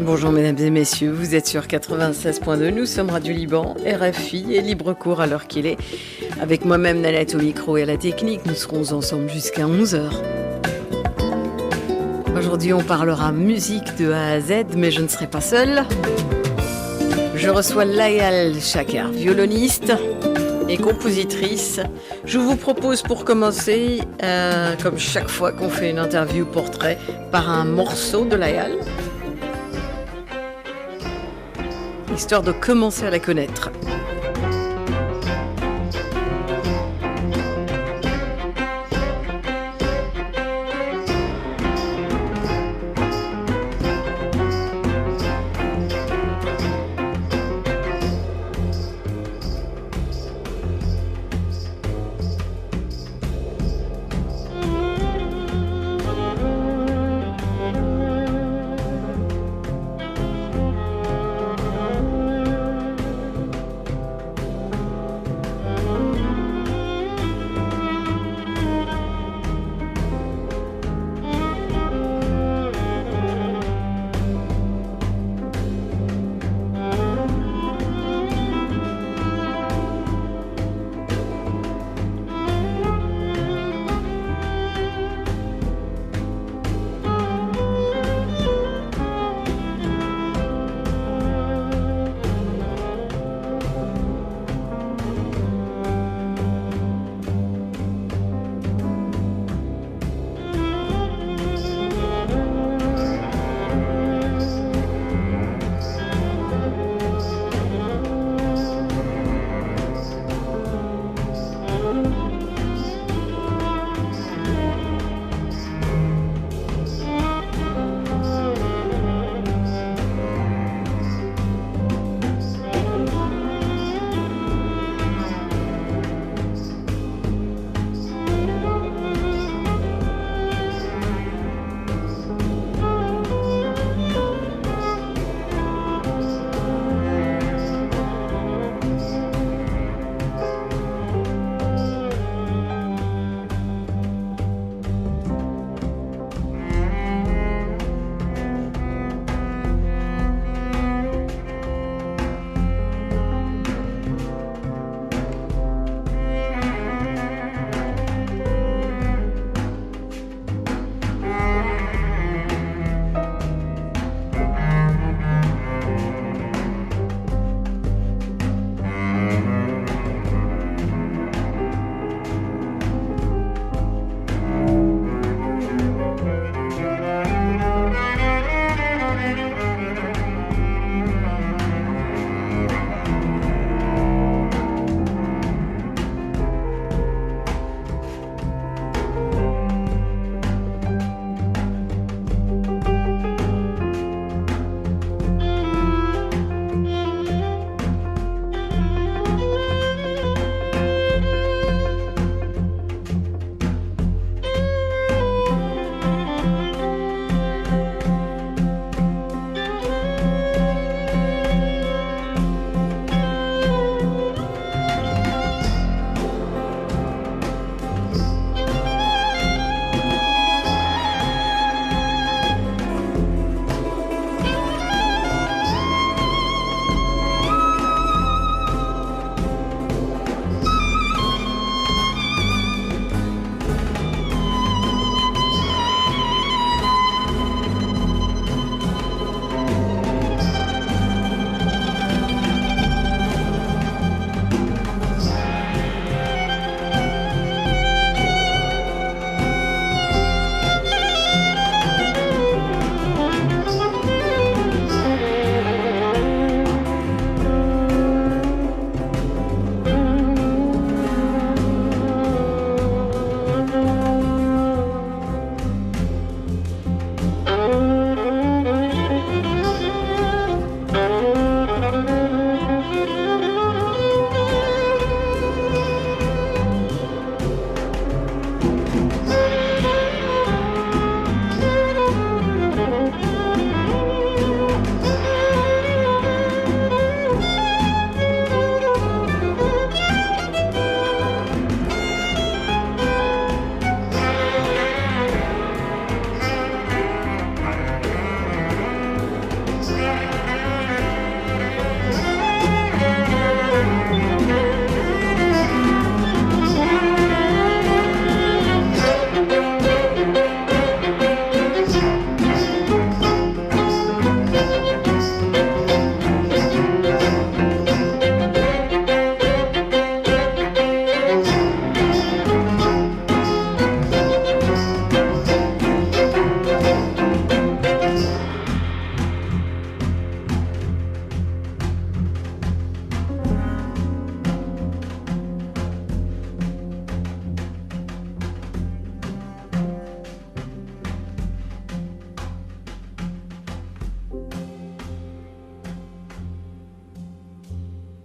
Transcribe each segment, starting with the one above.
Bonjour mesdames et messieurs, vous êtes sur 96.2, nous sommes Radio Liban, RFI et Libre Cours à l'heure qu'il est. Avec moi-même Nanette au micro et à la technique, nous serons ensemble jusqu'à 11h. Aujourd'hui on parlera musique de A à Z, mais je ne serai pas seule. Je reçois Layal Chakar, violoniste et compositrice. Je vous propose pour commencer, comme chaque fois qu'on fait une interview portrait, par un morceau de Layal, histoire de commencer à la connaître.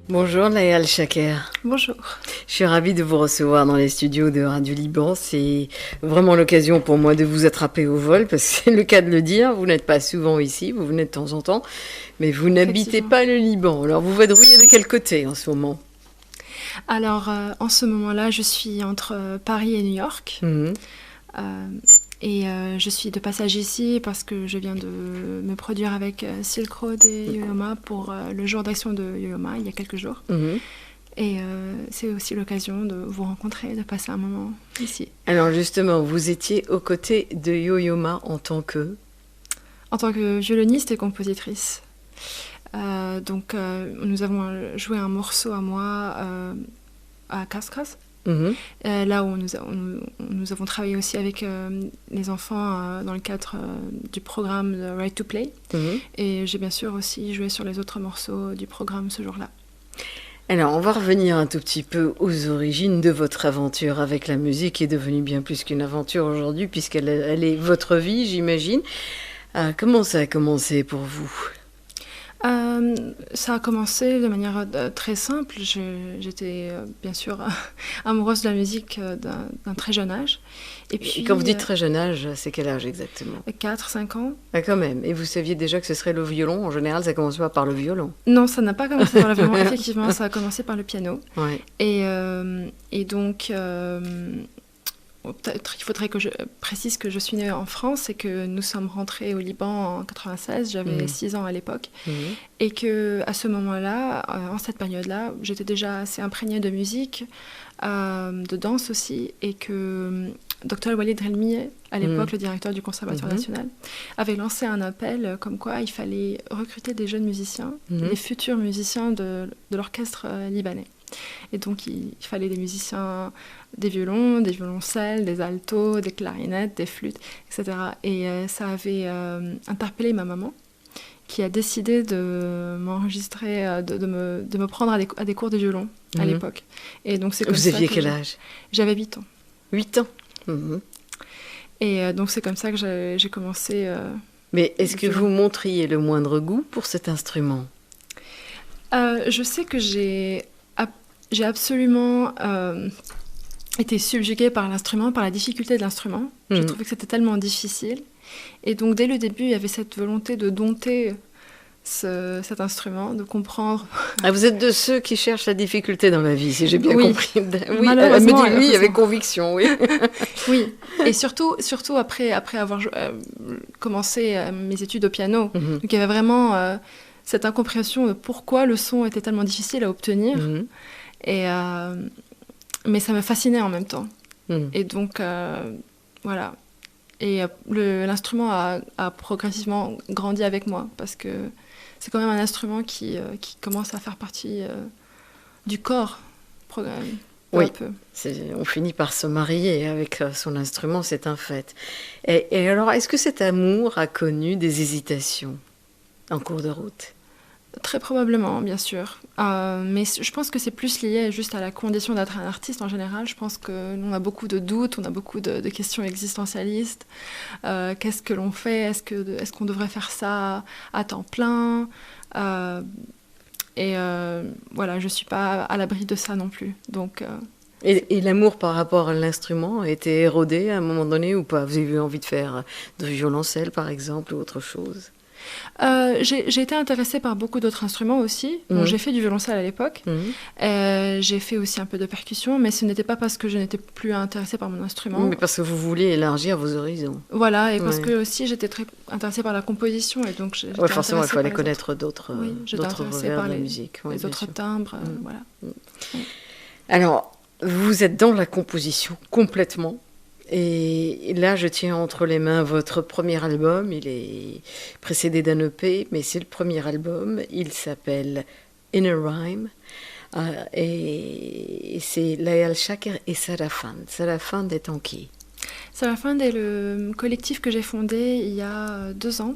Bonjour Layal Chaker. Bonjour. Je suis ravie de vous recevoir dans les studios de Radio Liban. C'est vraiment l'occasion pour moi de vous attraper au vol, parce que c'est le cas de le dire. Vous n'êtes pas souvent ici, vous venez de temps en temps, mais vous n'habitez pas le Liban. Alors vous vadrouillez de quel côté en ce moment ? Alors en ce moment-là, je suis entre Paris et New York. Je suis de passage ici parce que je viens de me produire avec Silk Road et Yo-Yo-Ma pour le jour d'action de Yo-Yo-Ma il y a quelques jours. Et c'est aussi l'occasion de vous rencontrer, de passer un moment ici. Alors justement, vous étiez aux côtés de Yo-Yo-Ma en tant que violoniste et compositrice. Nous avons joué un morceau à moi à Cascas. Là où nous avons travaillé aussi avec les enfants dans le cadre du programme The Right to Play. Et j'ai bien sûr aussi joué sur les autres morceaux du programme ce jour-là. Alors, on va revenir un tout petit peu aux origines de votre aventure avec la musique, qui est devenue bien plus qu'une aventure aujourd'hui, puisqu'elle est votre vie, j'imagine. Comment ça a commencé pour vous ? Ça a commencé de manière très simple. J'étais bien sûr amoureuse de la musique d'un très jeune âge. Et puis, quand vous dites très jeune âge, c'est quel âge exactement ? 4-5 ans. Ah, quand même. Et vous saviez déjà que ce serait le violon ? En général, ça commence pas par le violon. Non, ça n'a pas commencé par le violon. Effectivement, ça a commencé par le piano. Ouais. Et donc... peut-être il faudrait que je précise que je suis née en France et que nous sommes rentrés au Liban en 96, j'avais 6 ans à l'époque, et qu'à ce moment-là, en cette période-là, j'étais déjà assez imprégnée de musique, de danse aussi, et que Dr Walid Relmi, à l'époque le directeur du Conservatoire national, avait lancé un appel comme quoi il fallait recruter des jeunes musiciens, les futurs musiciens de l'orchestre libanais. Et donc il fallait des musiciens, des violons, des violoncelles, des altos, des clarinettes, des flûtes, etc. Et ça avait interpellé ma maman, qui a décidé de m'enregistrer, de me prendre à des cours de violon à l'époque. Et donc c'est comme Vous aviez quel âge ? J'avais 8 ans. 8 ans. Et donc c'est comme ça que j'ai commencé... Mais est-ce que vous montriez le moindre goût pour cet instrument ? Je sais que j'ai absolument été subjuguée par l'instrument, par la difficulté de l'instrument. Je trouvais que c'était tellement difficile. Et donc, dès le début, il y avait cette volonté de dompter cet instrument, de comprendre... Ah, vous êtes de ceux qui cherchent la difficulté dans la vie, si j'ai bien compris. Oui, malheureusement. Elle me dit oui, avec conviction, oui. Oui, et surtout après avoir commencé mes études au piano. Donc, il y avait vraiment cette incompréhension de pourquoi le son était tellement difficile à obtenir. Mais ça me fascinait en même temps. Et donc, voilà. Et l'instrument a progressivement grandi avec moi, parce que c'est quand même un instrument qui commence à faire partie du corps, peu à peu. On finit par se marier avec son instrument, c'est un fait. Et alors, est-ce que cet amour a connu des hésitations en cours de route ? Très probablement, bien sûr. Mais je pense que c'est plus lié juste à la condition d'être un artiste en général. Je pense qu'on a beaucoup de doutes, on a beaucoup de questions existentialistes. Qu'est-ce que l'on fait ? Est-ce qu'on devrait faire ça à temps plein ? Voilà, je ne suis pas à l'abri de ça non plus. Donc, et l'amour par rapport à l'instrument a été érodé à un moment donné ou pas ? Vous avez eu envie de faire de violoncelle, par exemple, ou autre chose ? J'ai été intéressée par beaucoup d'autres instruments aussi. Bon, j'ai fait du violoncelle à l'époque. J'ai fait aussi un peu de percussion, mais ce n'était pas parce que je n'étais plus intéressée par mon instrument. Mais parce que vous vouliez élargir vos horizons. Voilà, et parce que aussi j'étais très intéressée par la composition. Et donc forcément, il fallait connaître d'autres revers de la musique. Les autres timbres, voilà. Alors, vous êtes dans la composition complètement. Et là, je tiens entre les mains votre premier album. Il est précédé d'un EP, mais c'est le premier album. Il s'appelle Inner Rhyme. Et c'est Layal Chaker et Sarah Fand. Sarah Fand étant qui ? Sarah Fand est le collectif que j'ai fondé il y a 2 ans.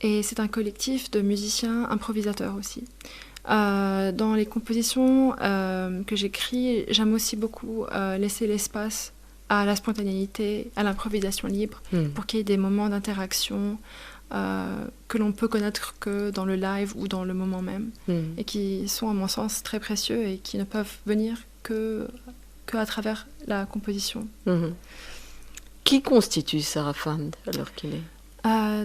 Et c'est un collectif de musiciens improvisateurs aussi. Dans les compositions que j'écris, j'aime aussi beaucoup laisser l'espace à la spontanéité, à l'improvisation libre, pour qu'il y ait des moments d'interaction que l'on peut connaître que dans le live ou dans le moment même, et qui sont, à mon sens, très précieux et qui ne peuvent venir que à travers la composition. Qui constitue Sarah Fand alors qu'il est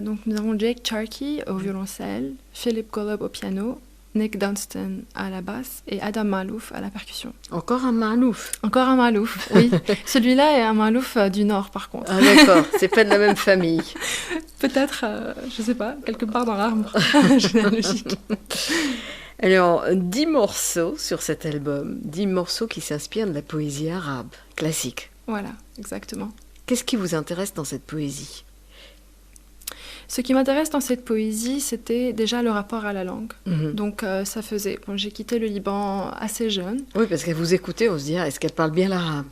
Donc nous avons Jake Charkey au violoncelle, Philip Golub au piano, Nick Dunstan à la basse et Adam Malouf à la percussion. Encore un Malouf. Encore un Malouf, oui. Celui-là est un Malouf du Nord, par contre. Ah d'accord, c'est pas de la même famille. Peut-être, je sais pas, quelque part dans l'arbre généalogique. Alors, 10 morceaux sur cet album, 10 morceaux qui s'inspirent de la poésie arabe, classique. Voilà, exactement. Qu'est-ce qui vous intéresse dans cette poésie ? Ce qui m'intéresse dans cette poésie, c'était déjà le rapport à la langue. Donc ça faisait... Bon, j'ai quitté le Liban assez jeune. Oui, parce qu'à vous écouter, on se dit, est-ce qu'elle parle bien l'arabe ?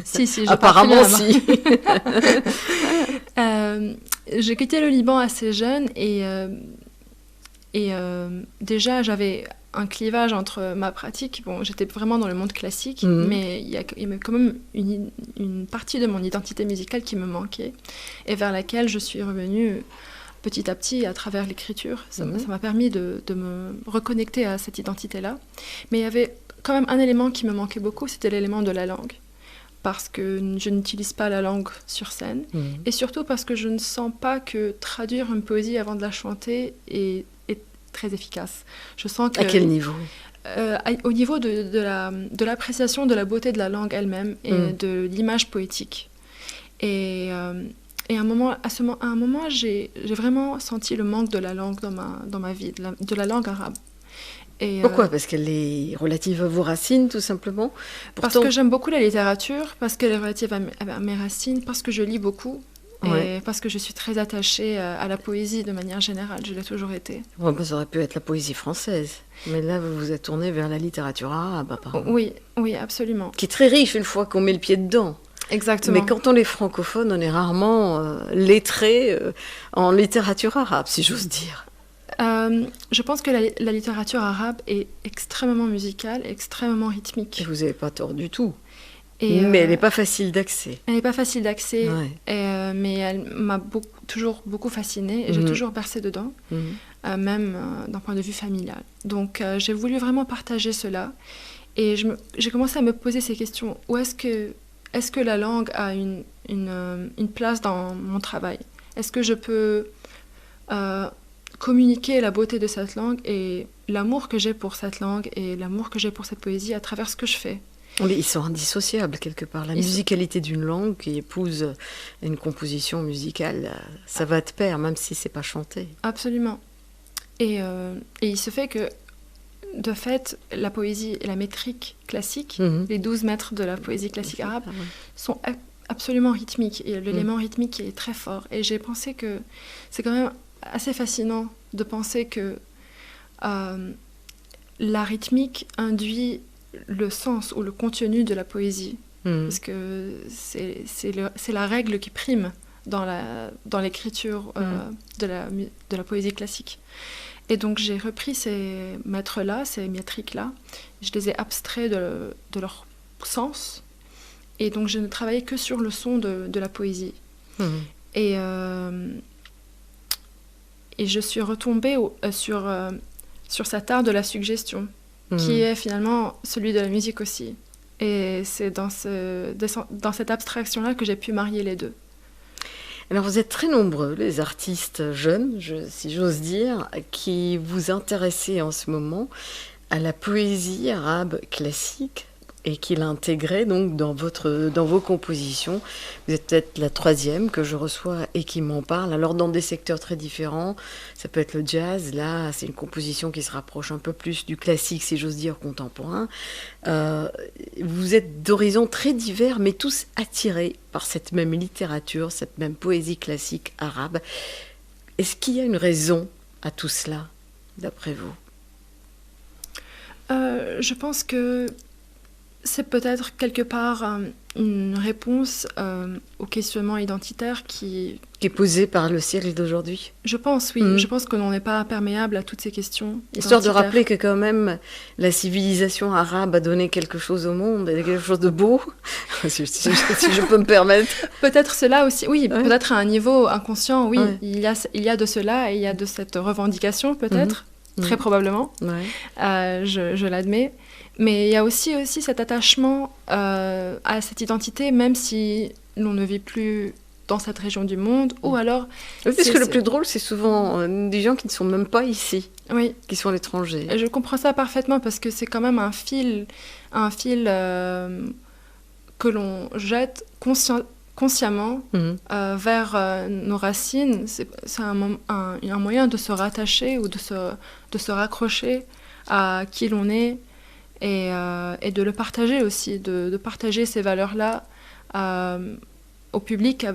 Si, je apparemment, si. J'ai quitté le Liban assez jeune et déjà j'avais un clivage entre ma pratique. Bon, j'étais vraiment dans le monde classique, mais il y a quand même une partie de mon identité musicale qui me manquait et vers laquelle je suis revenue petit à petit à travers l'écriture. Ça m'a permis de me reconnecter à cette identité-là. Mais il y avait quand même un élément qui me manquait beaucoup, c'était l'élément de la langue. Parce que je n'utilise pas la langue sur scène, et surtout parce que je ne sens pas que traduire une poésie avant de la chanter est très efficace. Je sens que, à quel niveau ? Au niveau de l'appréciation de la beauté de la langue elle-même et de l'image poétique. Et à un moment, j'ai vraiment senti le manque de la langue dans ma vie, de la langue arabe. Et pourquoi ? Parce qu'elle est relative à vos racines, tout simplement. Parce que j'aime beaucoup la littérature, parce qu'elle est relative à mes racines, parce que je lis beaucoup, et parce que je suis très attachée à la poésie de manière générale. Je l'ai toujours été. Bon, ça aurait pu être la poésie française, mais là, vous vous êtes tournée vers la littérature arabe, apparemment. Oui, absolument. Qui est très riche une fois qu'on met le pied dedans. Exactement. Mais quand on est francophone, on est rarement lettré en littérature arabe, si j'ose dire. Je pense que la littérature arabe est extrêmement musicale, extrêmement rythmique. Et vous n'avez pas tort du tout. Mais elle n'est pas facile d'accès. Elle n'est pas facile d'accès, mais elle m'a toujours beaucoup fascinée et j'ai toujours bercé dedans, même d'un point de vue familial. Donc j'ai voulu vraiment partager cela et j'ai commencé à me poser ces questions. Où est-ce que la langue a une place dans mon travail ? Est-ce que je peux communiquer la beauté de cette langue et l'amour que j'ai pour cette langue et l'amour que j'ai pour cette poésie à travers ce que je fais. Mais ils sont indissociables quelque part. La musicalité d'une langue qui épouse une composition musicale, ça va de pair, même si c'est pas chanté. Absolument. Et il se fait que, de fait, la poésie et la métrique classique, les 12 mètres de la poésie classique arabe, sont absolument rythmiques. Et l'élément rythmique est très fort. Et j'ai pensé que c'est quand même assez fascinant de penser que la rythmique induit le sens ou le contenu de la poésie, parce que c'est la règle qui prime dans l'écriture de la poésie classique. Et donc j'ai repris ces mètres-là, ces métriques-là, je les ai abstraits de leur sens, et donc je ne travaillais que sur le son de la poésie. Et je suis retombée sur cet art de la suggestion, qui est finalement celui de la musique aussi. Et c'est dans cette abstraction-là que j'ai pu marier les deux. Alors vous êtes très nombreux, les artistes jeunes, si j'ose dire, qui vous intéressez en ce moment à la poésie arabe classique et qui l'intégrait donc dans vos compositions. Vous êtes peut-être la 3e que je reçois et qui m'en parle. Alors dans des secteurs très différents, ça peut être le jazz, là c'est une composition qui se rapproche un peu plus du classique, si j'ose dire, contemporain. Vous êtes d'horizons très divers, mais tous attirés par cette même littérature, cette même poésie classique arabe. Est-ce qu'il y a une raison à tout cela, d'après vous ? Je pense que C'est peut-être quelque part une réponse au questionnement identitaire qui est posé par le siècle d'aujourd'hui. Je pense, oui. Je pense que l'on n'est pas perméable à toutes ces questions Histoire de rappeler que quand même, la civilisation arabe a donné quelque chose au monde, quelque chose de beau, si je peux me permettre. Peut-être cela aussi, oui. Ouais. Peut-être à un niveau inconscient, oui. Ouais. Il y a de cela et il y a de cette revendication, peut-être, très probablement. Ouais. Je l'admets. Mais il y a aussi cet attachement à cette identité, même si l'on ne vit plus dans cette région du monde, ou alors... Oui, parce que le plus drôle, c'est souvent des gens qui ne sont même pas ici, oui, qui sont à l'étranger. Je comprends ça parfaitement, parce que c'est quand même un fil que l'on jette consciemment vers nos racines. C'est un moyen de se rattacher ou de se raccrocher à qui l'on est, et de le partager aussi, de partager ces valeurs-là au public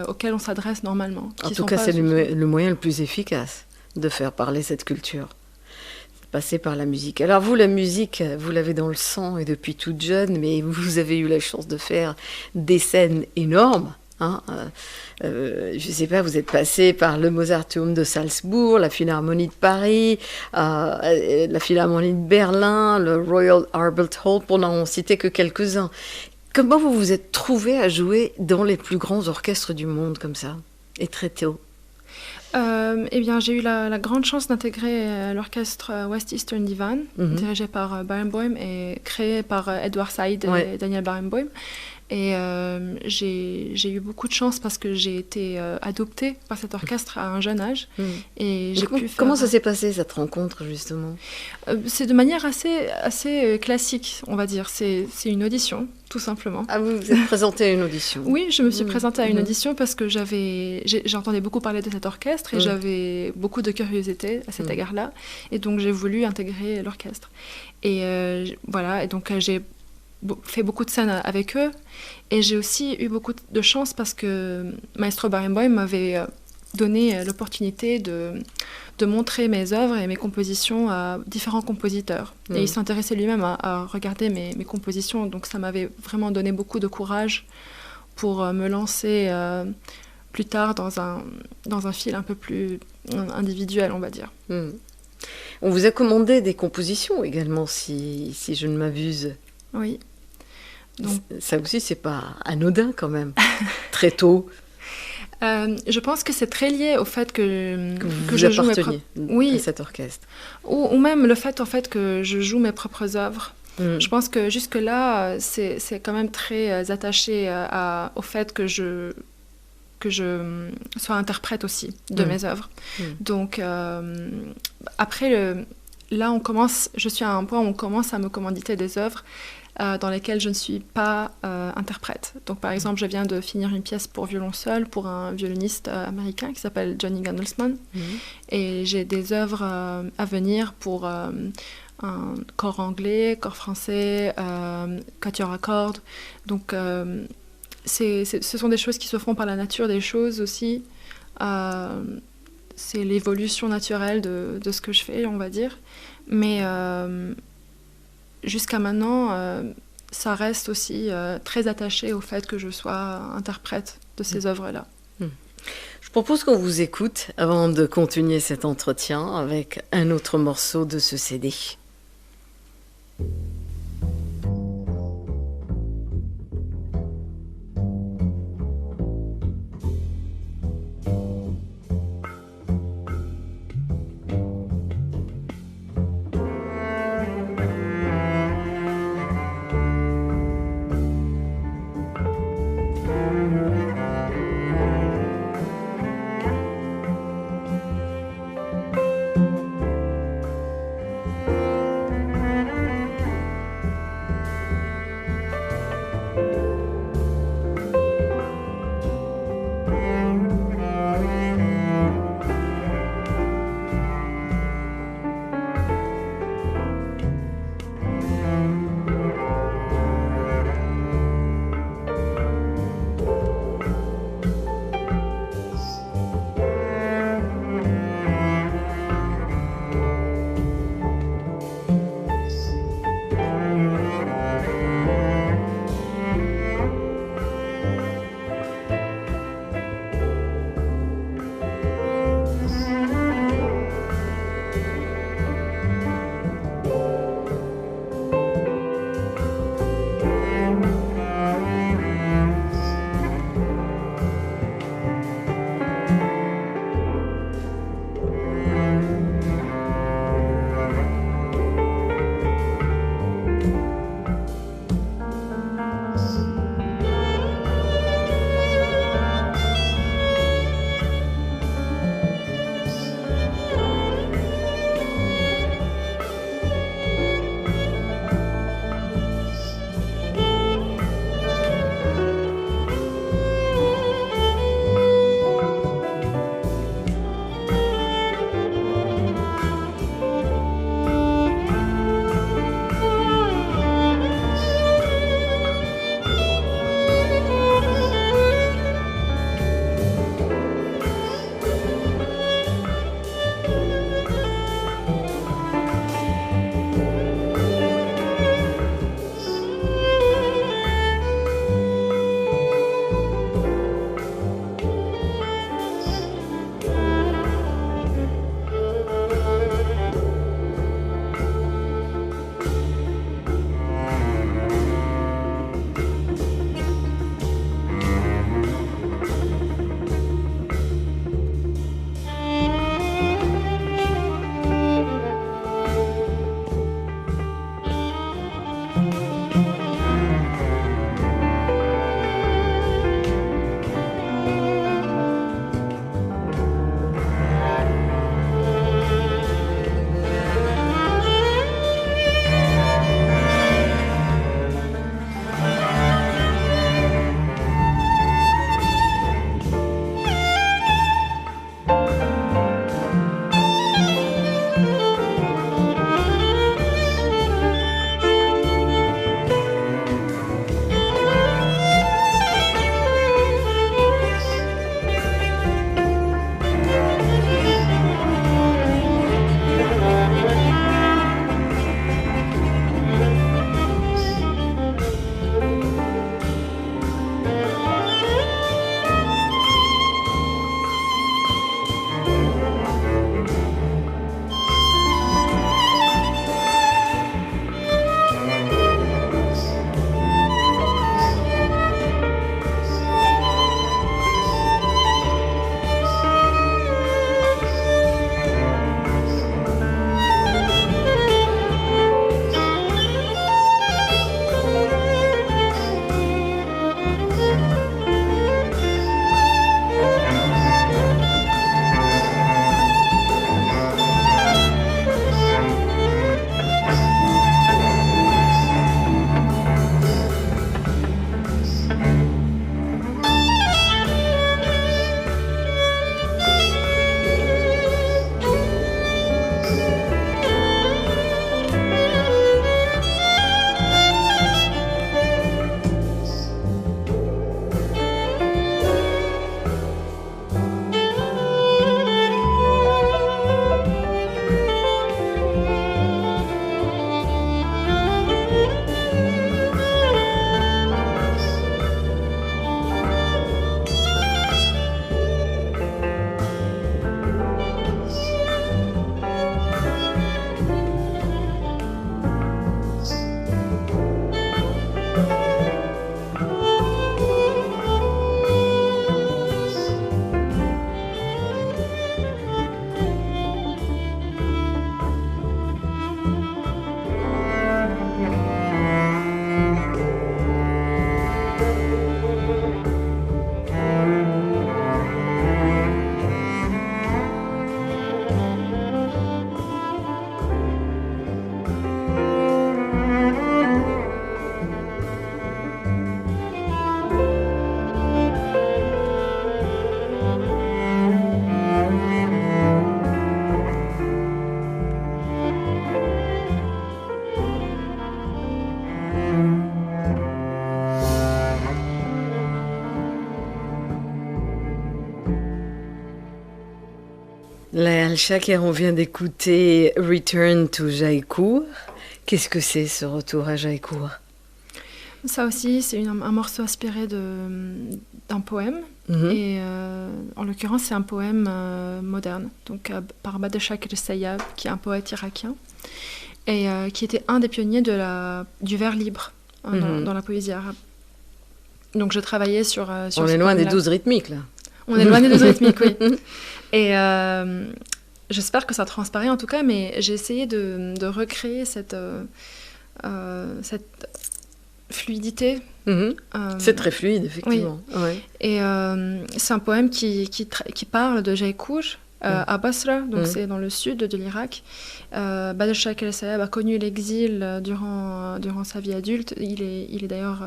auquel on s'adresse normalement. En tout cas, c'est le moyen le plus efficace de faire parler cette culture. Passer par la musique. Alors vous, la musique, vous l'avez dans le sang et depuis toute jeune, mais vous avez eu la chance de faire des scènes énormes. Hein, je ne sais pas, vous êtes passé par le Mozarteum de Salzbourg, la Philharmonie de Paris, la Philharmonie de Berlin, le Royal Albert Hall, pour n'en citer que quelques-uns. Comment vous vous êtes trouvé à jouer dans les plus grands orchestres du monde comme ça, et très tôt? Eh bien, j'ai eu la grande chance d'intégrer l'orchestre West Eastern Divan, dirigé par Barenboim et créé par Edward Said et Daniel Barenboim. Et j'ai eu beaucoup de chance parce que j'ai été adoptée par cet orchestre à un jeune âge. Et comment ça s'est passé, cette rencontre, justement? C'est de manière assez classique, on va dire. C'est une audition, tout simplement. Ah, vous vous êtes présentée à une audition? Oui, je me suis présentée à une audition parce que j'entendais beaucoup parler de cet orchestre et j'avais beaucoup de curiosité à cet égard-là. Et donc, j'ai voulu intégrer l'orchestre. Et voilà, et donc j'ai fait beaucoup de scènes avec eux, et j'ai aussi eu beaucoup de chance parce que Maestro Barenboim m'avait donné l'opportunité de montrer mes œuvres et mes compositions à différents compositeurs. Et il s'intéressait lui-même à regarder mes compositions, donc ça m'avait vraiment donné beaucoup de courage pour me lancer plus tard dans un fil un peu plus individuel, on va dire. On vous a commandé des compositions également, si je ne m'abuse. Oui. Donc, ça aussi, c'est pas anodin quand même, très tôt. Je pense que c'est très lié au fait que vous je joue à cet orchestre. Ou même le fait, en fait, que je joue mes propres œuvres. Je pense que jusque-là, c'est quand même très attaché au fait que je sois interprète aussi de mes œuvres. Donc, après, là, je suis à un point où on commence à me commanditer des œuvres dans lesquelles je ne suis pas interprète. Donc, par exemple, je viens de finir une pièce pour violon seul pour un violoniste américain qui s'appelle Johnny Gandelsman. Et j'ai des œuvres à venir pour un chor anglais, chor français, quatuor à cordes. Donc, ce sont des choses qui se font par la nature des choses aussi. C'est l'évolution naturelle de ce que je fais, on va dire. Mais jusqu'à maintenant, ça reste aussi très attaché au fait que je sois interprète de ces œuvres-là. Je propose qu'on vous écoute avant de continuer cet entretien avec un autre morceau de ce CD. Layal Chaker, on vient d'écouter Return to Jaipur. Qu'est-ce que c'est ce retour à Jaipur? Ça aussi, c'est un morceau inspiré d'un poème. Et en l'occurrence, c'est un poème moderne, donc par Badeshah el-Sayyab, qui est un poète irakien, et qui était un des pionniers du vers libre dans la poésie arabe. Donc je travaillais sur on est loin des 12 rythmiques, là. On est loin des 12 rythmiques, oui. Et j'espère que ça transparaît en tout cas, mais j'ai essayé de recréer cette fluidité. C'est très fluide, effectivement. Oui. Ouais. Et c'est un poème qui parle de Jaipur à Basra, donc c'est dans le sud de l'Irak. Badeshah el-Sayyab a connu l'exil durant sa vie adulte. Il est d'ailleurs...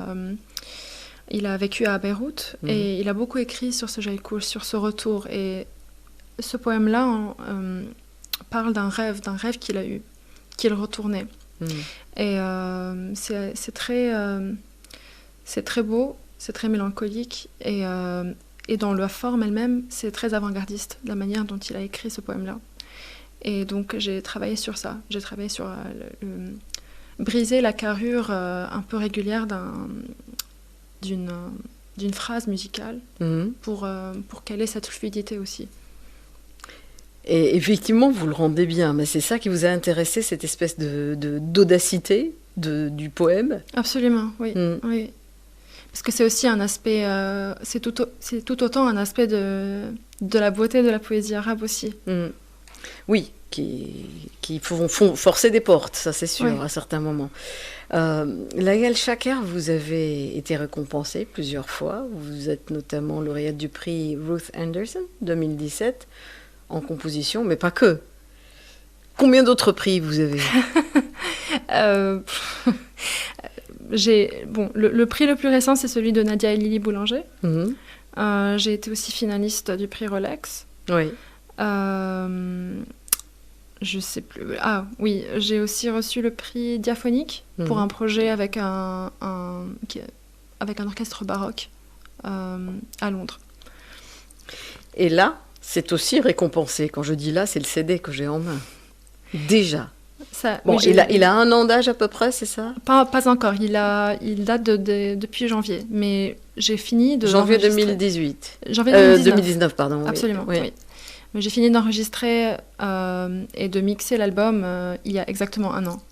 il a vécu à Beyrouth et il a beaucoup écrit sur ce Jaipur, sur ce retour. Et ce poème-là parle d'un rêve qu'il a eu, qu'il retournait. Et c'est très beau, c'est très mélancolique et dans la forme elle-même, c'est très avant-gardiste, la manière dont il a écrit ce poème-là. Et donc j'ai travaillé sur ça, j'ai travaillé sur briser la carrure un peu régulière d'une phrase musicale pour qu'elle ait cette fluidité aussi. Et effectivement, vous le rendez bien, mais c'est ça qui vous a intéressé, cette espèce d'audacité du poème? Absolument, oui. Oui. Parce que c'est aussi un aspect, c'est tout autant un aspect de la beauté de la poésie arabe aussi. Oui, qui font forcer des portes, ça c'est sûr, à certains moments. Layal Chaker, vous avez été récompensée plusieurs fois. Vous êtes notamment lauréate du prix Ruth Anderson 2017 en composition, mais pas que. Combien d'autres prix vous avez? Le prix le plus récent, c'est celui de Nadia et Lily Boulanger. J'ai été aussi finaliste du prix Rolex. Oui. Je sais plus. Ah oui, j'ai aussi reçu le prix Diaphonique pour un projet avec un orchestre baroque à Londres. Et là, c'est aussi récompensé. Quand je dis là, c'est le CD que j'ai en main. Déjà. Ça, bon, oui, il a 1 an d'âge à peu près, c'est ça? Pas encore. Il date depuis janvier. Mais j'ai fini de janvier 2018. Janvier 2019, pardon. Oui. Absolument, oui. Mais j'ai fini d'enregistrer et de mixer l'album il y a exactement 1 an,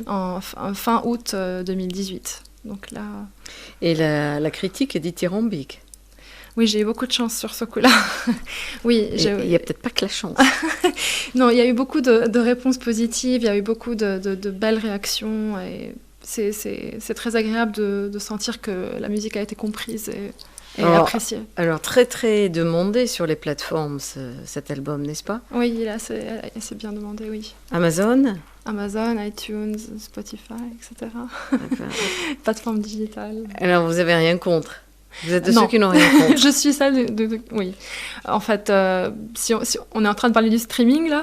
en fin août 2018. Donc là... Et la critique est dithyrambique. Oui, j'ai eu beaucoup de chance sur ce coup-là. Oui, il n'y a peut-être pas que la chance. Non, il y a eu beaucoup de réponses positives, il y a eu beaucoup de belles réactions. Et c'est très agréable de sentir que la musique a été comprise et appréciée. Alors, très très demandé sur les plateformes, cet album, n'est-ce pas? Oui, il est assez bien demandé, oui. Amazon, iTunes, Spotify, etc. Plateforme digitale. Alors, vous n'avez rien contre? Vous êtes de ceux qui n'ont rien contre? Je suis celle oui. En fait, si on est en train de parler du streaming, là...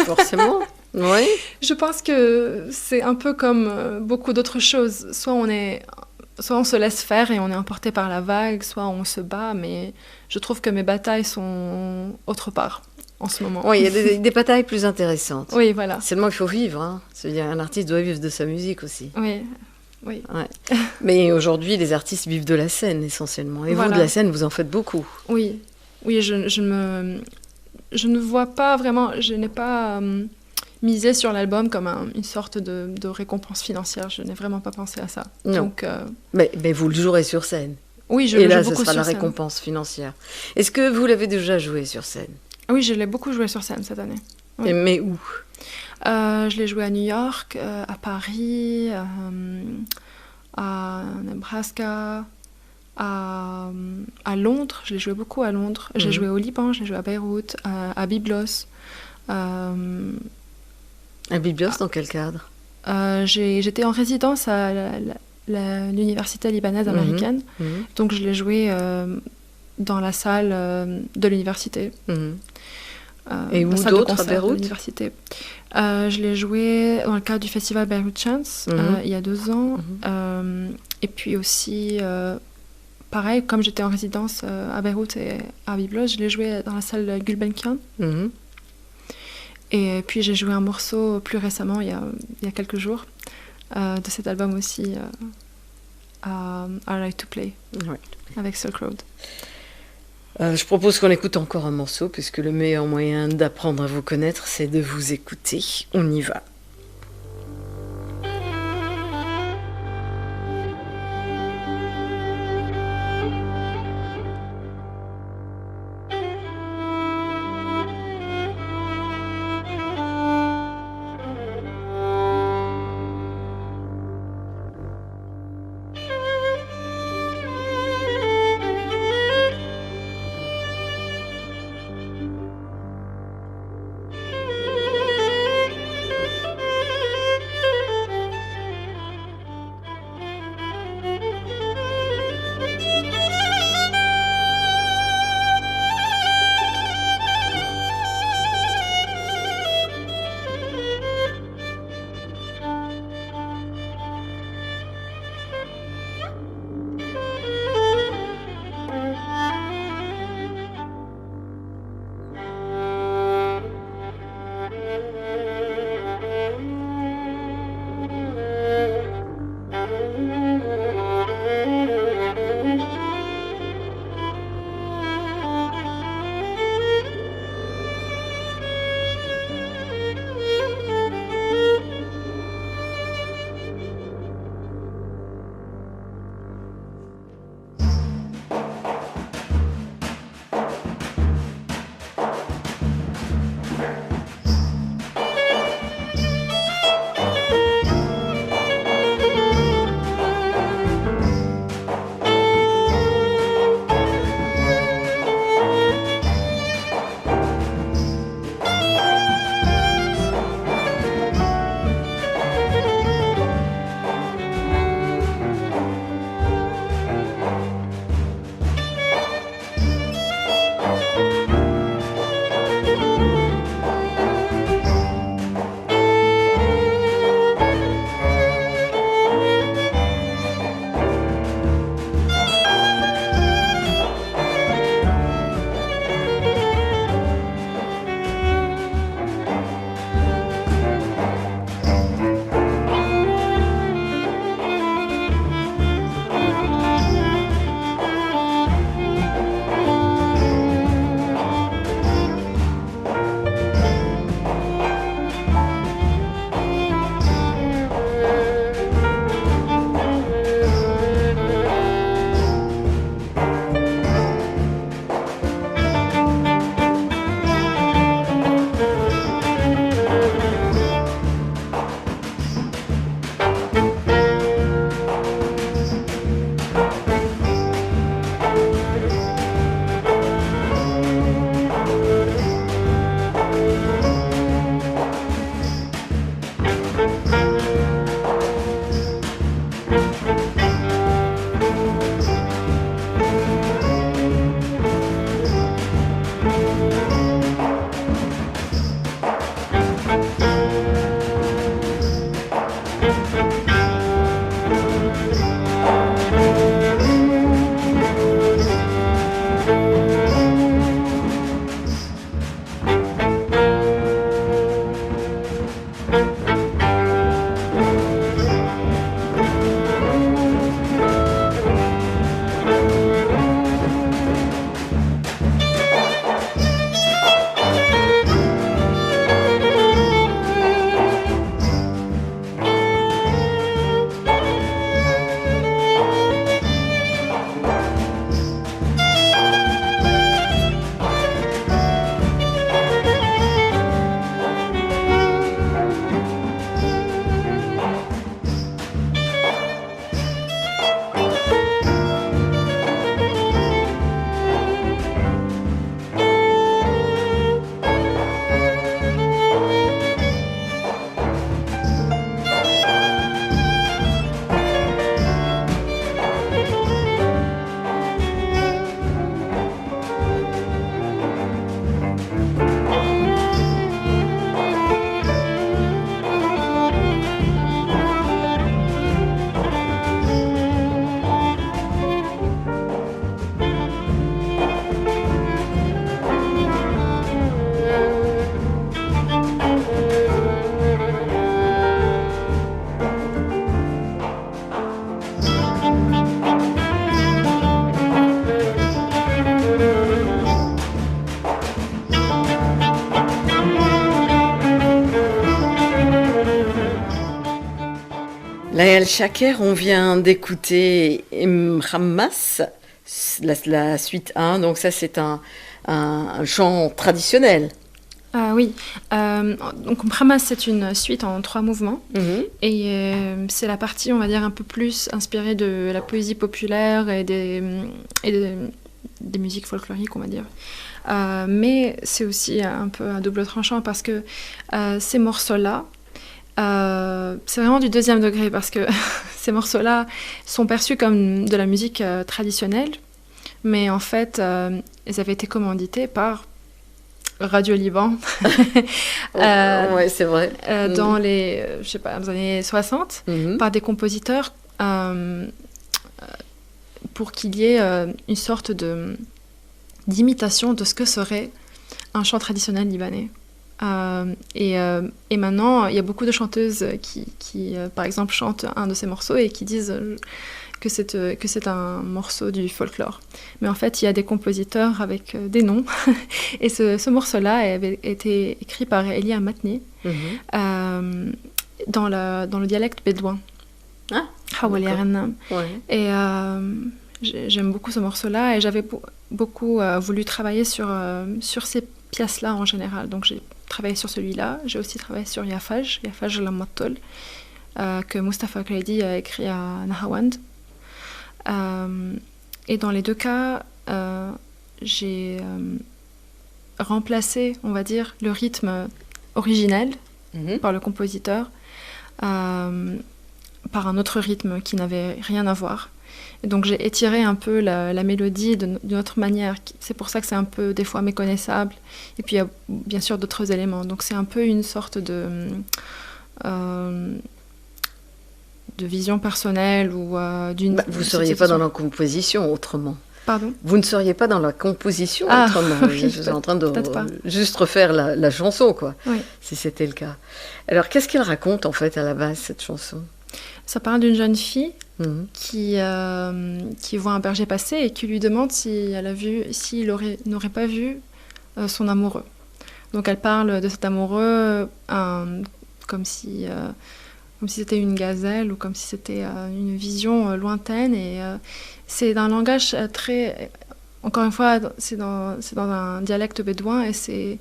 Forcément, oui. Je pense que c'est un peu comme beaucoup d'autres choses. Soit on se laisse faire et on est emporté par la vague, soit on se bat, mais je trouve que mes batailles sont autre part en ce moment. Oui, il y a des batailles plus intéressantes. Oui, voilà. Seulement qu'il faut vivre, hein. C'est-à-dire un artiste doit vivre de sa musique aussi. Oui. Ouais. Mais aujourd'hui, les artistes vivent de la scène essentiellement. Et vous, de la scène, vous en faites beaucoup. Oui, je ne vois pas vraiment, je n'ai pas misé sur l'album comme une sorte de récompense financière. Je n'ai vraiment pas pensé à ça. Non. Donc, mais vous le jouerez sur scène. Oui, je le joue joue beaucoup sur scène. Et là, ce sera la récompense financière. Est-ce que vous l'avez déjà joué sur scène? Oui, je l'ai beaucoup joué sur scène cette année. Oui. Mais où? Je l'ai joué à New York, à Paris, à Nebraska, à Londres. Je l'ai joué beaucoup à Londres. J'ai joué au Liban, j'ai joué à Beyrouth, à Byblos. À Byblos, dans quel cadre? J'étais en résidence à l'université libanaise américaine. Donc je l'ai joué dans la salle de l'université. Et où d'autres à Beyrouth? Je l'ai joué dans le cadre du festival Beirut Chance il y a 2 ans. Et puis aussi, pareil, comme j'étais en résidence à Beyrouth et à Byblos, je l'ai joué dans la salle Gulbenkian. Et puis j'ai joué un morceau plus récemment, il y a quelques jours, de cet album aussi, I Like to Play, avec Silk Road. Je propose qu'on écoute encore un morceau, puisque le meilleur moyen d'apprendre à vous connaître, c'est de vous écouter. On y va. Layal Chaker, on vient d'écouter Mhammas, la suite 1, donc ça c'est un chant traditionnel. Oui, donc Mhammas c'est une suite en 3 mouvements et c'est la partie on va dire un peu plus inspirée de la poésie populaire et des musiques folkloriques on va dire. Mais c'est aussi un peu un double tranchant parce que ces morceaux-là, c'est vraiment du 2e degré parce que ces morceaux-là sont perçus comme de la musique traditionnelle, mais en fait, ils avaient été commandités par Radio Liban. Ouais, c'est vrai. Dans les, je sais pas, dans les années 60, par des compositeurs pour qu'il y ait une sorte d'imitation de ce que serait un chant traditionnel libanais. Et maintenant, il y a beaucoup de chanteuses qui par exemple, chantent un de ces morceaux et qui disent que c'est un morceau du folklore. Mais en fait, il y a des compositeurs avec des noms. Et ce morceau-là avait été écrit par Elia Matni dans le dialecte bédouin. Ah, ouais. Et j'aime beaucoup ce morceau-là et j'avais beaucoup voulu travailler sur ces pièces-là en général. Donc j'ai travaillé sur celui-là. J'ai aussi travaillé sur Yafaj Lamattol, que Mustafa Kreidi a écrit à Nahawand. Et dans les 2 cas, j'ai remplacé, on va dire, le rythme originel par le compositeur par un autre rythme qui n'avait rien à voir. Et donc j'ai étiré un peu la mélodie d'une autre manière. C'est pour ça que c'est un peu des fois méconnaissable. Et puis il y a bien sûr d'autres éléments. Donc c'est un peu une sorte de vision personnelle ou d'une... vous ne seriez pas dans la composition autrement. Pardon ? Vous ne seriez pas dans la composition autrement. Oui, je suis en train de juste pas. refaire la chanson, quoi, oui. Si c'était le cas. Alors, qu'est-ce qu'elle raconte, en fait, à la base, cette chanson ? Ça parle d'une jeune fille qui voit un berger passer et qui lui demande s'il n'aurait pas vu son amoureux. Donc, elle parle de cet amoureux comme si c'était une gazelle ou comme si c'était une vision lointaine. Et c'est d'un langage très... Encore une fois, c'est dans un dialecte bédouin et c'est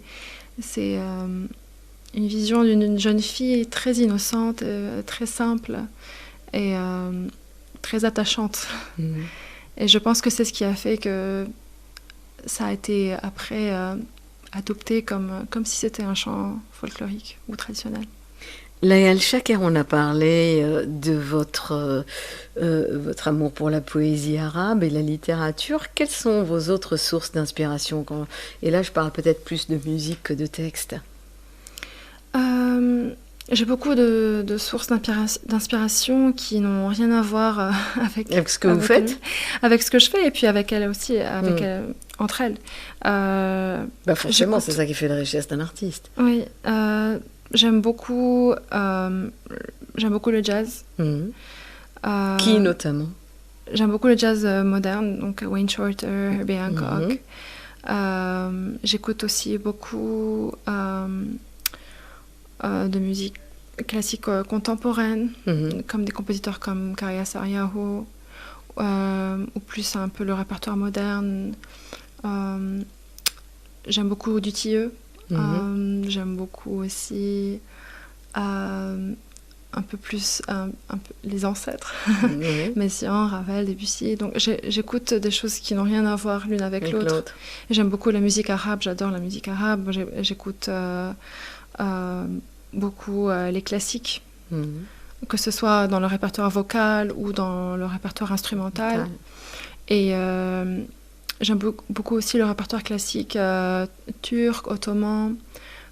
une vision d'une jeune fille très innocente, très simple et très attachante. Et je pense que c'est ce qui a fait que ça a été après adopté comme si c'était un chant folklorique ou traditionnel. Layal Chaker, on a parlé de votre amour pour la poésie arabe et la littérature. Quelles sont vos autres sources d'inspiration ? Et là, je parle peut-être plus de musique que de texte. J'ai beaucoup de sources d'inspiration qui n'ont rien à voir avec ce que vous faites, avec ce que je fais, et puis avec elle aussi, entre elles. Forcément, c'est ça qui fait la richesse d'un artiste. Oui. J'aime beaucoup le jazz. Qui notamment ? J'aime beaucoup le jazz moderne, donc Wayne Shorter, Herbie Hancock. J'écoute aussi beaucoup de musique classique contemporaine, comme des compositeurs comme Karia Sariaho, ou plus un peu le répertoire moderne. J'aime beaucoup Dutilleux. J'aime beaucoup aussi un peu plus les ancêtres, Messiaen, Ravel, Debussy. Donc j'écoute des choses qui n'ont rien à voir l'une avec l'autre. J'aime beaucoup la musique arabe, j'adore la musique arabe. J'écoute beaucoup les classiques, que ce soit dans le répertoire vocal ou dans le répertoire instrumental. Et j'aime beaucoup aussi le répertoire classique turc, ottoman,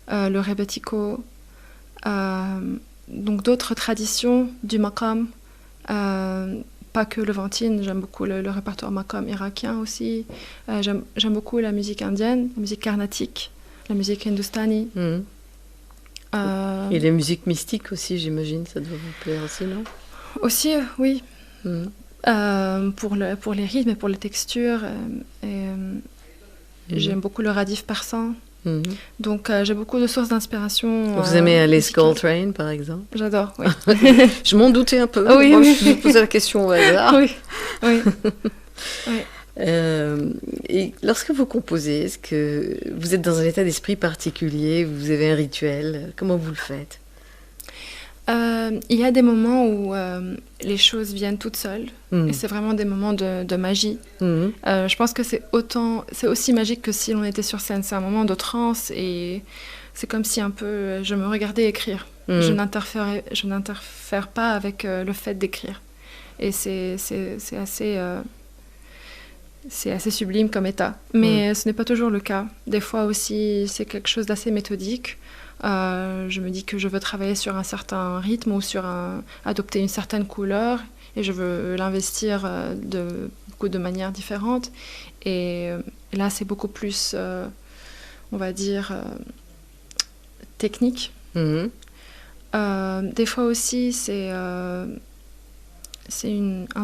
le rebetiko, donc d'autres traditions du maqam, pas que le vantine. J'aime beaucoup le répertoire maqam irakien aussi. J'aime beaucoup la musique indienne, la musique carnatique, la musique hindustani. Et les musiques mystiques aussi, j'imagine, ça doit vous plaire aussi, non ? Aussi, oui. Pour les rythmes et pour les textures. J'aime beaucoup le radif persan. Mhm. Donc j'ai beaucoup de sources d'inspiration. Vous aimez Alice musicales. Coltrane, par exemple? J'adore, oui. Je m'en doutais un peu. Oui, Bon, oui. Je posais la question au hasard. Oui, oui. Oui. Et lorsque vous composez, est-ce que vous êtes dans un état d'esprit particulier? Vous avez un rituel? Comment vous le faites? Il y a des moments où les choses viennent toutes seules. Mhm. Et c'est vraiment des moments de magie. Mhm. Je pense que c'est aussi magique que si l'on était sur scène. C'est un moment de transe et c'est comme si un peu je me regardais écrire. Mhm. Je n'interfère pas avec le fait d'écrire. Et c'est assez sublime comme état. Mais ce n'est pas toujours le cas. Des fois aussi, c'est quelque chose d'assez méthodique. Je me dis que je veux travailler sur un certain rythme ou adopter une certaine couleur et je veux l'investir de beaucoup de manières différentes. Et là, c'est beaucoup plus, on va dire, technique. Mhm. Des fois aussi, c'est un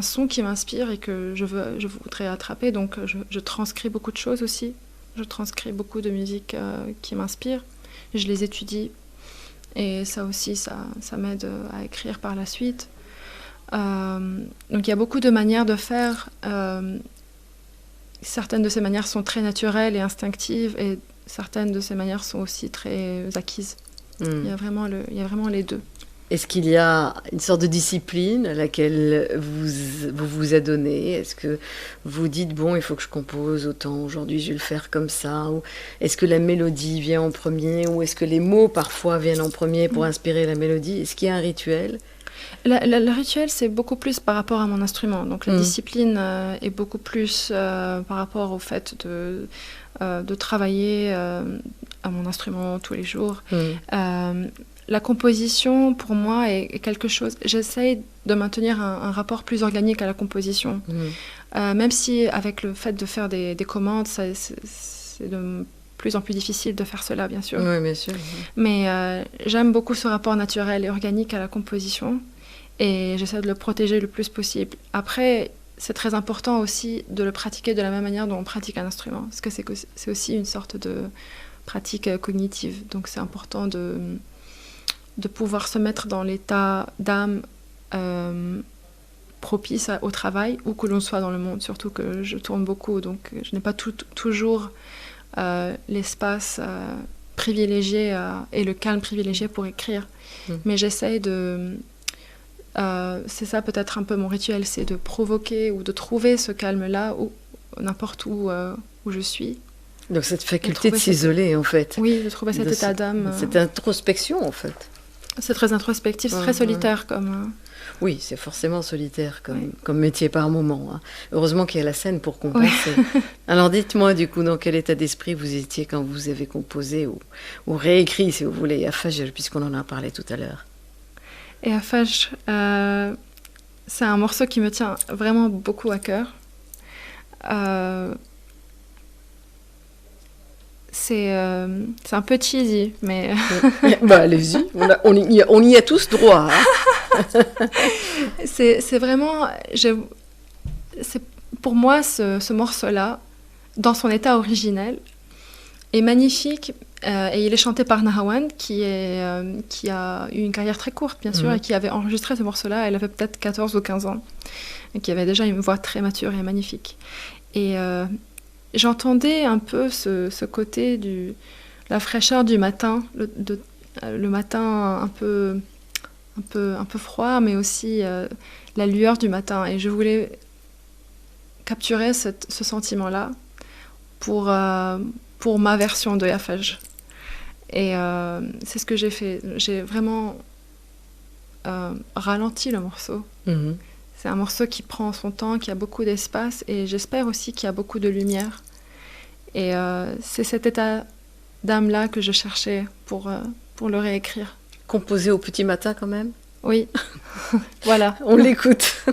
son qui m'inspire et que je voudrais attraper. Donc, je transcris beaucoup de choses aussi. Je transcris beaucoup de musique qui m'inspire. Je les étudie. Et ça aussi, ça m'aide à écrire par la suite. Donc, il y a beaucoup de manières de faire. Certaines de ces manières sont très naturelles et instinctives. Et certaines de ces manières sont aussi très acquises. Il y a vraiment les deux. Est-ce qu'il y a une sorte de discipline à laquelle vous adonnez? Est-ce que vous dites, bon, il faut que je compose autant, aujourd'hui je vais le faire comme ça? Ou est-ce que la mélodie vient en premier? Ou est-ce que les mots parfois viennent en premier pour inspirer la mélodie? Est-ce qu'il y a un rituel? Le rituel, c'est beaucoup plus par rapport à mon instrument. Donc la discipline est beaucoup plus par rapport au fait de travailler à mon instrument tous les jours. La composition, pour moi, est quelque chose... J'essaye de maintenir un rapport plus organique à la composition. Même si, avec le fait de faire des commandes, c'est de plus en plus difficile de faire cela, bien sûr. Oui, bien sûr. Mais j'aime beaucoup ce rapport naturel et organique à la composition. Et j'essaie de le protéger le plus possible. Après, c'est très important aussi de le pratiquer de la même manière dont on pratique un instrument. Parce que c'est aussi une sorte de pratique cognitive. Donc c'est important de pouvoir se mettre dans l'état d'âme propice au travail, où que l'on soit dans le monde. Surtout que je tourne beaucoup, donc je n'ai pas toujours l'espace privilégié et le calme privilégié pour écrire. Mais j'essaye c'est ça peut-être un peu mon rituel, c'est de provoquer ou de trouver ce calme-là n'importe où je suis. Donc cette faculté de s'isoler, en fait. Oui, de trouver cet état d'âme. Cette introspection, en fait. C'est très introspectif, c'est très solitaire comme... Oui, c'est forcément solitaire comme métier par moment. Hein. Heureusement qu'il y a la scène pour compenser. Oui. Alors dites-moi, du coup, dans quel état d'esprit vous étiez quand vous avez composé ou réécrit, si vous voulez, à Fajr, puisqu'on en a parlé tout à l'heure. Et à Fajr, c'est un morceau qui me tient vraiment beaucoup à cœur. C'est un peu cheesy, mais... allez-y, on y a tous droit. Hein. c'est vraiment... pour moi, ce morceau-là, dans son état originel, est magnifique. Et il est chanté par Nahawand, qui a eu une carrière très courte, bien sûr, et qui avait enregistré ce morceau-là. Elle avait peut-être 14 ou 15 ans, et qui avait déjà une voix très mature et magnifique. Et j'entendais un peu ce côté la fraîcheur du matin, le matin un peu froid, mais aussi la lueur du matin. Et je voulais capturer ce sentiment-là pour ma version de Fajr. Et c'est ce que j'ai fait. J'ai vraiment ralenti le morceau. C'est un morceau qui prend son temps, qui a beaucoup d'espace, et j'espère aussi qu'il y a beaucoup de lumière. Et c'est cet état d'âme-là que je cherchais pour le réécrire. Composé au petit matin quand même? Oui, voilà. On l'écoute.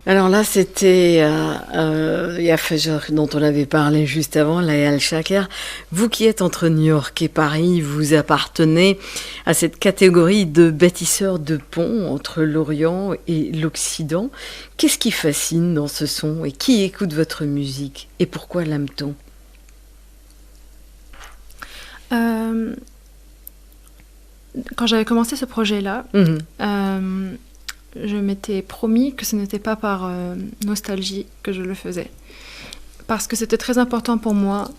Alors là, c'était Yafajor dont on avait parlé juste avant, Layal Shaker. Vous qui êtes entre New York et Paris, vous appartenez à cette catégorie de bâtisseurs de ponts entre l'Orient et l'Occident. Qu'est-ce qui fascine dans ce son et qui écoute votre musique et pourquoi l'aime-t-on ? Quand j'avais commencé ce projet-là, je m'étais promis que ce n'était pas par nostalgie que je le faisais. Parce que c'était très important pour moi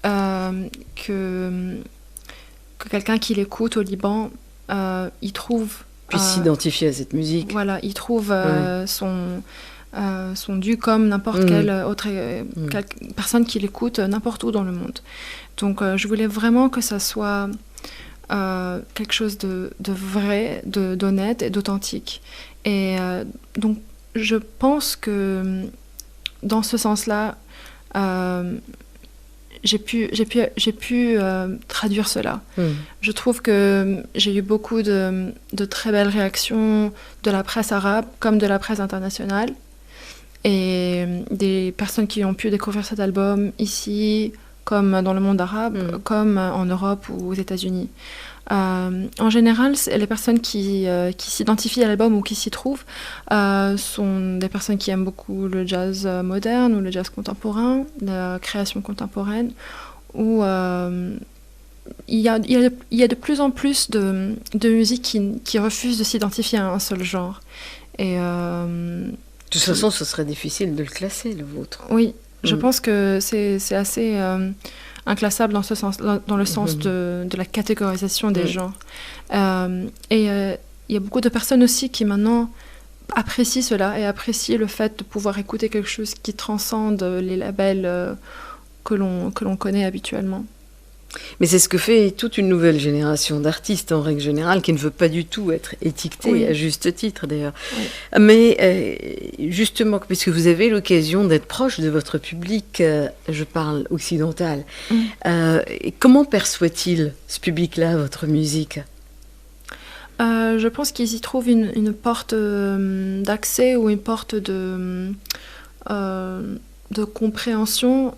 que quelqu'un qui l'écoute au Liban, il trouve... puisse s'identifier à cette musique. Voilà, il trouve son dû comme n'importe quelle autre personne qui l'écoute n'importe où dans le monde. Donc je voulais vraiment que ça soit quelque chose de vrai, d'honnête et d'authentique. Et donc je pense que dans ce sens-là, j'ai pu traduire cela. Je trouve que j'ai eu beaucoup de très belles réactions de la presse arabe comme de la presse internationale et des personnes qui ont pu découvrir cet album ici, comme dans le monde arabe, comme en Europe ou aux États-Unis. En général, les personnes qui s'identifient à l'album ou qui s'y trouvent sont des personnes qui aiment beaucoup le jazz moderne ou le jazz contemporain, la création contemporaine, où il y a de plus en plus de musique qui refuse de s'identifier à un seul genre. Et, de toute façon, ce serait difficile de le classer, le vôtre. Oui, je pense que c'est assez... inclassable dans le sens de la catégorisation des genres. Et il y a beaucoup de personnes aussi qui maintenant apprécient cela et apprécient le fait de pouvoir écouter quelque chose qui transcende les labels que l'on connaît habituellement. Mais c'est ce que fait toute une nouvelle génération d'artistes, en règle générale, qui ne veut pas du tout être étiquetée, à juste titre d'ailleurs. Oui. Mais justement, puisque vous avez l'occasion d'être proche de votre public, je parle occidental, comment perçoit-il, ce public-là, votre musique ? Je pense qu'ils y trouvent une porte d'accès ou une porte de compréhension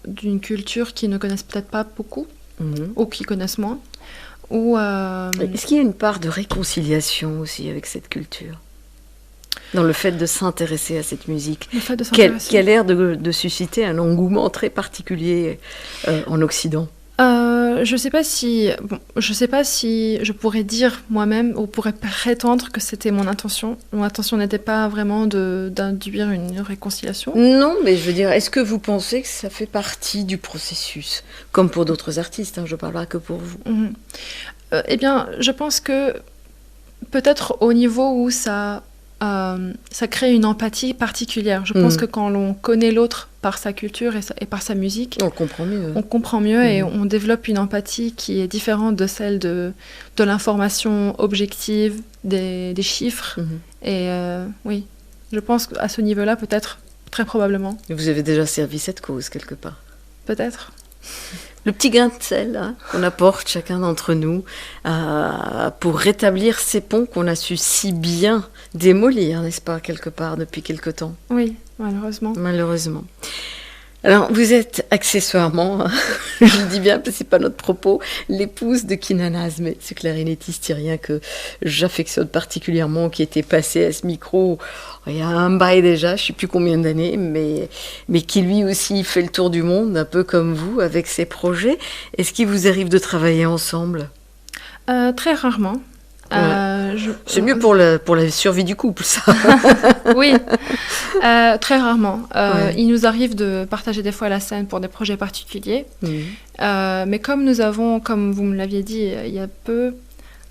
d'une culture qu'ils ne connaissent peut-être pas beaucoup, ou qui connaissent moins. Est-ce qu'il y a une part de réconciliation aussi avec cette culture ? Dans le fait de s'intéresser à cette musique, qui a l'air de susciter un engouement très particulier en Occident. Je sais pas si je pourrais dire moi-même ou pourrais prétendre que c'était mon intention. Mon intention n'était pas vraiment d'induire une réconciliation. Non, mais je veux dire, est-ce que vous pensez que ça fait partie du processus, comme pour d'autres artistes, je ne parle pas que pour vous. Eh bien, je pense que peut-être au niveau où ça crée une empathie particulière. Je pense que quand l'on connaît l'autre par sa culture et par sa musique, on comprend mieux. On comprend mieux et on développe une empathie qui est différente de celle de l'information objective, des chiffres. Et oui, je pense qu'à ce niveau-là, peut-être, très probablement. Et vous avez déjà servi cette cause quelque part. Peut-être. Le petit grain de sel qu'on apporte chacun d'entre nous pour rétablir ces ponts qu'on a su si bien démolir, n'est-ce pas, quelque part, depuis quelque temps. Oui, malheureusement. Malheureusement. Alors, vous êtes accessoirement, je le dis bien, parce que ce n'est pas notre propos, l'épouse de Keenan Azmet, ce clarinettiste syrien que j'affectionne particulièrement, qui était passé à ce micro il y a un bail déjà, je ne sais plus combien d'années, mais qui lui aussi fait le tour du monde, un peu comme vous, avec ses projets. Est-ce qu'il vous arrive de travailler ensemble ? Très rarement. C'est mieux pour la survie du couple, ça. Oui, très rarement. Il nous arrive de partager des fois la scène pour des projets particuliers. Mais comme nous avons, comme vous me l'aviez dit il y a peu,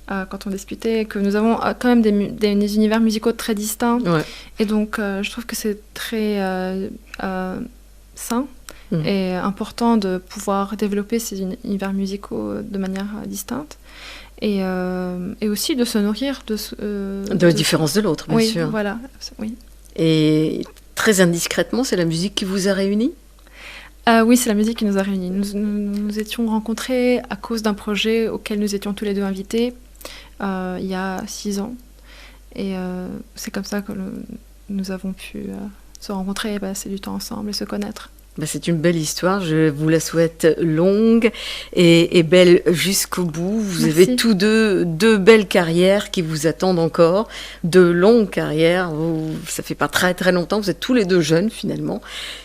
quand on discutait, que nous avons quand même des univers musicaux très distincts. Et donc, je trouve que c'est très sain et important de pouvoir développer ces univers musicaux de manière distincte. Et aussi de se nourrir de la différence de l'autre, bien sûr. Voilà, oui. Et très indiscrètement, c'est la musique qui vous a réunis ? Oui, c'est la musique qui nous a réunis. Nous étions rencontrés à cause d'un projet auquel nous étions tous les deux invités il y a 6 ans. Et c'est comme ça que nous avons pu se rencontrer et passer du temps ensemble et se connaître. C'est une belle histoire, je vous la souhaite longue et belle jusqu'au bout. Vous avez tous deux belles carrières qui vous attendent encore, 2 longues carrières. Ça fait pas très très longtemps, vous êtes tous les 2 jeunes finalement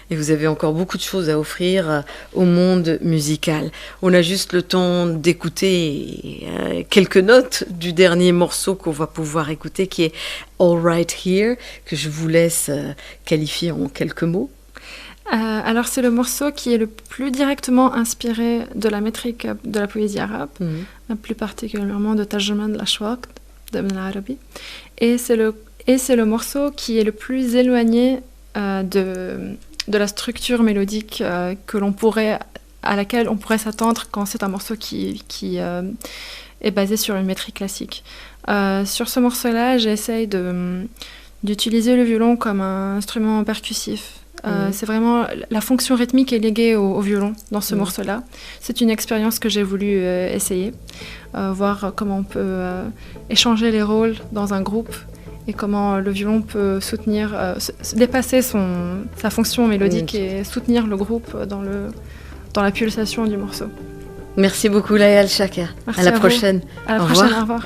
et vous avez encore beaucoup de choses à offrir au monde musical. On a juste le temps d'écouter quelques notes du dernier morceau qu'on va pouvoir écouter qui est All Right Here, que je vous laisse qualifier en quelques mots. Alors c'est le morceau qui est le plus directement inspiré de la métrique de la poésie arabe, plus particulièrement de Tarjuman al-Ashwaq d'Ibn al-Arabi. Et c'est le morceau qui est le plus éloigné de la structure mélodique à laquelle on pourrait s'attendre quand c'est un morceau qui est basé sur une métrique classique. Sur ce morceau-là, j'essaye d'utiliser le violon comme un instrument percussif. C'est vraiment la fonction rythmique est léguée au violon dans ce morceau-là. C'est une expérience que j'ai voulu essayer, voir comment on peut échanger les rôles dans un groupe et comment le violon peut soutenir, dépasser sa fonction mélodique et soutenir le groupe dans la pulsation du morceau. Merci beaucoup Layal Chaker. Merci à la vous. prochaine. À la prochaine, au revoir.